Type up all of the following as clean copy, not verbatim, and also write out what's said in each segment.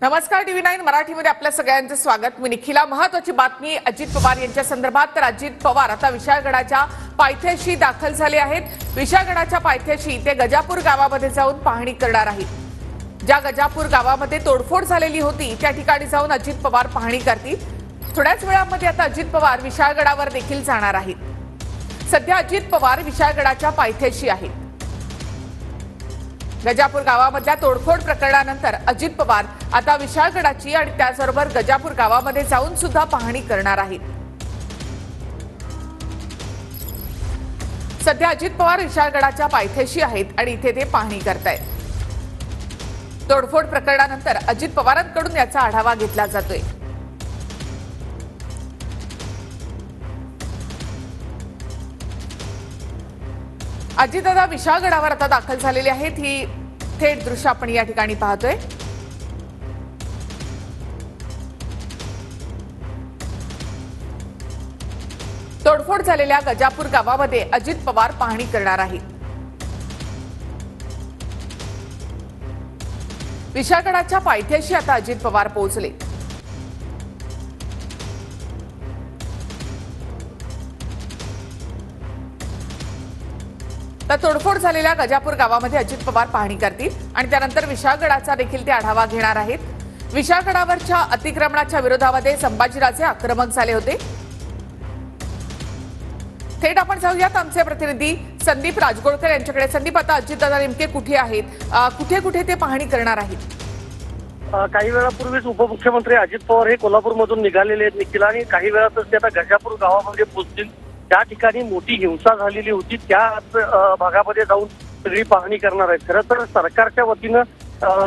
नमस्कार, TV9 मराठीमध्ये आपल्या सगळ्यांचं स्वागत। मी निखिला। महत्त्वाची बातमी अजित पवार यांच्या संदर्भात। तर अजित पवार आता विशाळगडाच्या पायथ्याशी दाखल झाले आहेत। विशाळगडाच्या पायथ्याशी ते गजापूर गावामध्ये जाऊन पाहणी करणार आहेत। ज्या गजापूर गावामध्ये तोडफोड झालेली होती त्या ठिकाणी जाऊन अजित पवार पाहणी करतील। थोड्याच वेळामध्ये आता अजित पवार विशाळगडावर देखील जाणार आहेत। सध्या अजित पवार विशाळगडाच्या पायथ्याशी आहेत। गजापूर गावामधल्या तोडफोड प्रकरणानंतर अजित पवार आता विशाळगडाची आणि त्याचबरोबर गजापूर गावामध्ये जाऊन सुद्धा पाहणी करणार आहेत। सध्या अजित पवार विशाळगडाच्या पायथ्याशी आहेत आणि इथे ते पाहणी करतायत। तोडफोड प्रकरणानंतर अजित पवारांकडून याचा आढावा घेतला जातोय। अजितदादा विशाळगडावर आता दाखल झालेले आहेत। ही थेट दृश्य आपण या ठिकाणी पाहतोय। तोडफोड झालेल्या गजापूर गावामध्ये अजित पवार पाहणी करणार आहेत। विशाळगडाच्या पायथ्याशी आता अजित पवार पोहोचले। तर तोडफोड झालेल्या गजापूर गावामध्ये अजित पवार पाहणी करतील आणि त्यानंतर विशाळगडाचा देखील ते आढावा घेणार आहेत। विशाळगडावरच्या अतिक्रमणाच्या विरोधामध्ये संभाजीराजे आक्रमक झाले होते। थेट आपण जाऊयात आमचे प्रतिनिधी संदीप राजगोळकर यांच्याकडे। संदीप, आता अजितदादा नेमके कुठे आहेत, कुठे कुठे ते पाहणी करणार आहेत? काही वेळापूर्वीच उपमुख्यमंत्री अजित पवार हे कोल्हापूरमधून निघालेले आहेत निखिल, आणि काही वेळातच ते आता गजापूर गावामध्ये पोहोचतील। त्या ठिकाणी मोठी हिंसा झालेली होती, त्याच भागामध्ये जाऊन सगळी पाहणी करणार आहेत। खरं तर सरकारच्या वतीनं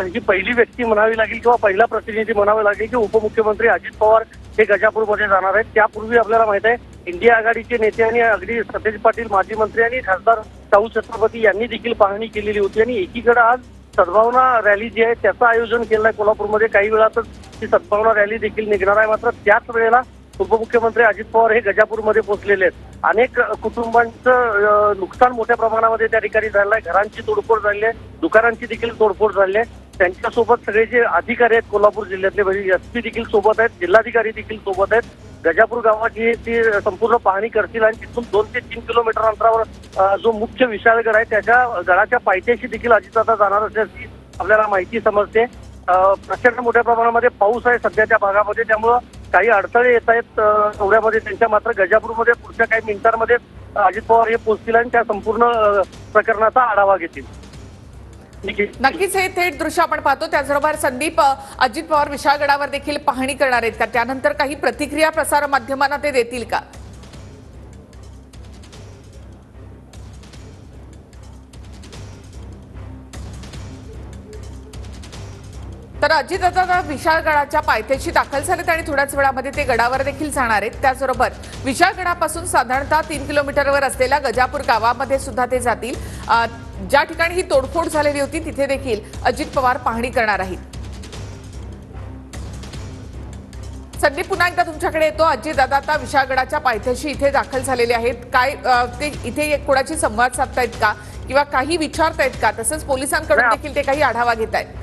ही पहिली व्यक्ती म्हणावी लागेल किंवा पहिला प्रतिनिधी म्हणावे लागेल की उपमुख्यमंत्री अजित पवार हे गजापूरमध्ये जाणार आहेत। त्यापूर्वी आपल्याला माहित आहे इंडिया आघाडीचे नेते आणि अगदी सतेज पाटील माजी मंत्री आणि खासदार शाहू छत्रपती यांनी देखील पाहणी केलेली होती। आणि एकीकडे आज सद्भावना रॅली जी आहे त्याचं आयोजन केलं आहे कोल्हापूरमध्ये। काही वेळातच ही सद्भावना रॅली देखील निघणार आहे। मात्र त्याच वेळेला उपमुख्यमंत्री अजित पवार हे गजापूरमध्ये पोहोचलेले आहेत। अनेक कुटुंबांचं नुकसान मोठ्या प्रमाणामध्ये त्या ठिकाणी झालं आहे। घरांची तोडफोड झाली आहे, दुकानांची देखील तोडफोड झाली आहे। त्यांच्यासोबत सगळे जे अधिकारी आहेत कोल्हापूर जिल्ह्यातले, म्हणजे एसपी देखील सोबत आहेत, जिल्हाधिकारी देखील सोबत आहेत। गजापूर गावाची ती संपूर्ण पाहणी करतील आणि तिथून 2 ते 3 किलोमीटर अंतरावर जो मुख्य विशाळगड आहे त्याच्या गडाच्या पायथ्याशी देखील अजितदादा जाणार असल्याची आपल्याला माहिती समजते। प्रचंड मोठ्या प्रमाणामध्ये पाऊस आहे सध्या त्या भागामध्ये, त्यामुळं काही अडथळे येत आहेत दौऱ्यामध्ये त्यांच्या। मात्र गजापूरमध्ये पुढच्या काही मिनिटांमध्ये अजित पवार हे पोहोचतील आणि त्या संपूर्ण प्रकरणाचा आढावा घेतील। नक्कीच हे थेट दृश्य आपण पाहतो। त्याचबरोबर संदीप, अजित पवार विशाळगडावर देखील पाहणी करणार आहेत का? त्यानंतर काही प्रतिक्रिया प्रसार माध्यमांना ते देतील का? तर अजितदादा विशाळगडाच्या पायथ्याशी दाखल झालेत आणि थोड्याच वेळामध्ये ते गडावर देखील जाणार आहेत। त्याचबरोबर विशाळगडापासून साधारणतः 3 किलोमीटरवर असलेल्या गजापूर गावामध्ये सुद्धा ते जातील। ज्या ठिकाणी ही तोडफोड झालेली होती तिथे देखील अजित पवार पाहणी करणार आहेत। संदीप, पुन्हा एकदा तुमच्याकडे येतो। अजितदादा आता विशाळगडाच्या पायथ्याशी इथे दाखल झालेले आहेत। काय ते इथे कोणाची संवाद साधतायत का किंवा काही विचारतायत का? तसंच पोलिसांकडून देखील ते काही आढावा घेत आहेत?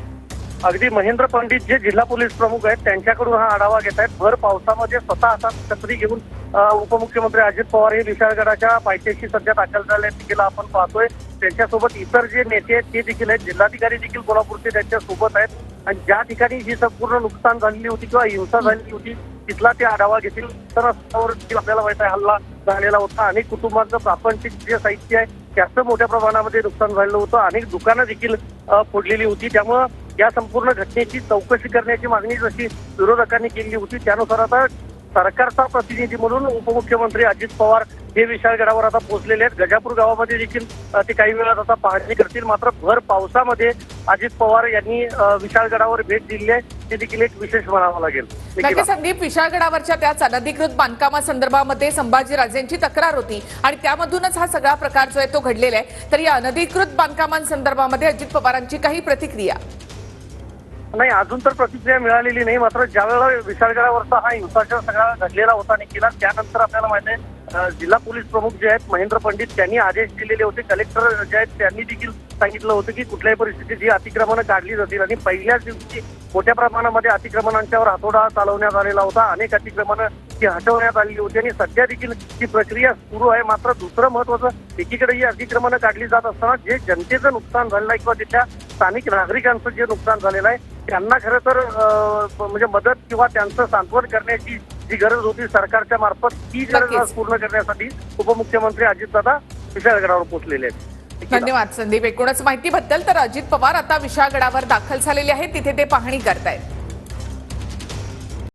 अगदी महेंद्र पंडित जे जिल्हा पोलीस प्रमुख आहेत त्यांच्याकडून हा आढावा घेत आहेत। भर पावसामध्ये स्वतः आता छत्री घेऊन उपमुख्यमंत्री अजित पवार हे विशाळगडाच्या पायथ्याशी सध्या दाखल झाले आहेत देखील आपण पाहतोय। त्यांच्यासोबत इतर जे नेते आहेत ते देखील आहेत, जिल्हाधिकारी देखील कोल्हापूरचे त्यांच्या सोबत आहेत। आणि ज्या ठिकाणी ही संपूर्ण नुकसान झालेली होती किंवा हिंसा झालेली होती तिथला ते आढावा घेतील। तर आपल्याला माहित आहे हल्ला झालेला होता, अनेक कुटुंबांचं प्रापंचिक जे साहित्य आहे त्याचं मोठ्या प्रमाणामध्ये नुकसान झालेलं होतं, अनेक दुकानं देखील फोडलेली होती। त्यामुळं या संपूर्ण घटनेची चौकशी करण्याची मागणी जशी विरोधकांनी केली होती त्यानुसार आता सरकारचा प्रतिनिधी म्हणून उपमुख्यमंत्री अजित पवार हे विशाळगडावर आता पोहोचलेले आहेत। गजापूर गावामध्ये देखील ते काही वेळात आता पाहणी करतील। मात्र भर पावसामध्ये अजित पवार यांनी विशाळगडावर भेट दिली आहे, ते देखील एक विशेष म्हणावं लागेल। नक्की संदीप, विशाळगडावरच्या त्याच अनधिकृत बांधकामासंदर्भामध्ये संभाजीराजेंची तक्रार होती आणि त्यामधूनच हा सगळा प्रकार जो आहे तो घडलेला आहे। तर या अनधिकृत बांधकामांसंदर्भामध्ये अजित पवारांची काही प्रतिक्रिया? नाही, अजून तर प्रतिक्रिया मिळालेली नाही। मात्र ज्या वेळेला विशाळगडावरचा हा हिंसाचार सगळा घडलेला होता निखिला, त्यानंतर आपल्याला माहिती आहे जिल्हा पोलीस प्रमुख जे आहेत महेंद्र पंडित त्यांनी आदेश दिलेले होते। कलेक्टर जे आहेत त्यांनी देखील सांगितलं होतं की कुठल्याही परिस्थितीत जी अतिक्रमणं काढली जातील आणि पहिल्याच दिवशी मोठ्या प्रमाणामध्ये अतिक्रमणांच्यावर हातोडा चालवण्यात आलेला होता. अनेक अतिक्रमणं ती हटवण्यात आली होती आणि सध्या देखील ही प्रक्रिया सुरू आहे. मात्र दुसरं महत्वाचं, एकीकडे ही अतिक्रमणं काढली जात असताना जे जनतेचं नुकसान झालेलं आहे किंवा तिथल्या स्थानिक नागरिकांचं जे नुकसान झालेलं आहे त्यांना खरं तर म्हणजे मदत किंवा त्यांचं सांत्वन करण्याची जी गरज होती सरकारच्या मार्फत, ती गरज आज पूर्ण करण्यासाठी उपमुख्यमंत्री अजितदादा विशाळगडावर पोहोचलेले आहेत. धन्यवाद संदीप. एकूणच माहितीबद्दल. तर अजित पवार आता विशाळगडावर दाखल झालेले आहेत, तिथे ते पाहणी करतायत.